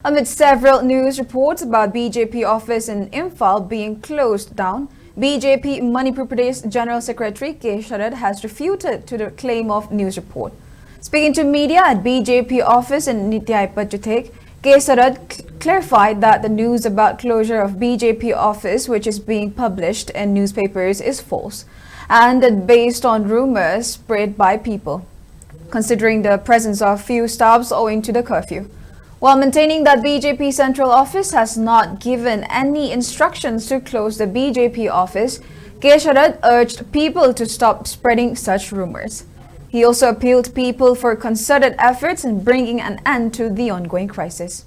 Amid several news reports about BJP office in Imphal being closed down, BJP Manipur General Secretary K. Sharat has refuted to the claim of news report. Speaking to media at BJP office in Nityai Pachutek, K. Sharat clarified that the news about closure of BJP office, which is being published in newspapers, is false and that based on rumors spread by people, considering the presence of few stops owing to the curfew. While maintaining that BJP Central Office has not given any instructions to close the BJP office, K. Sharat urged people to stop spreading such rumors. He also appealed to people for concerted efforts in bringing an end to the ongoing crisis.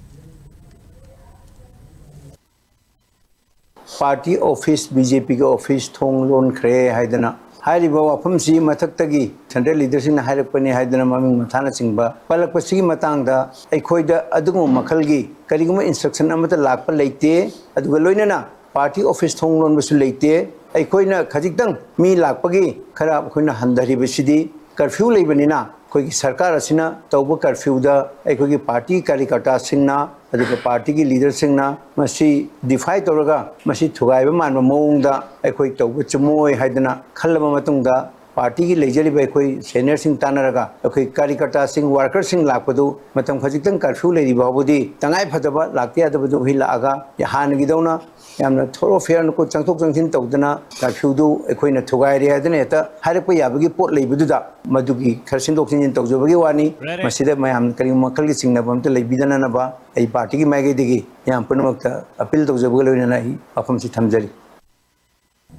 Party office BJP office thong lon kre haidana Hariba wafamsi mataktagi central leadership na hairapani haidana maming mathana singba palakpasigi matangda aikhoida adugu makhalgi kariguma instruction amata lakpa leite aduga loinana party office thong lon basu leite aikhoina khajikdang mi lakpagi khara khoina handari basidi curfew leibanina khoi sarkar asina tawba curfew da aikhogi party karikata singna aduga party ki leader singna masi defy toraga masi thugaiba manba mawngda aikoi tawba chumoi haidana khallaba matungda party ki lejari ba aikoi senior sing tanaraga aikoi karikata sing worker sing lakpadu matam khajitang curfew leiri babudi tangai phadaba lakti adabadu hila aga han gi dawna yamna thoro fair ko changthok changthin tawdana curfew du aikoi na thugai ri adana eta harpa yabagi pot leibududa madugi kharsin doksin tawjobagi wani masida mayam kari makal gi singna bamta leibidana na ba ai party ki maige digi yam punamakta appeal tawjobagi loina nahi afam si thamjari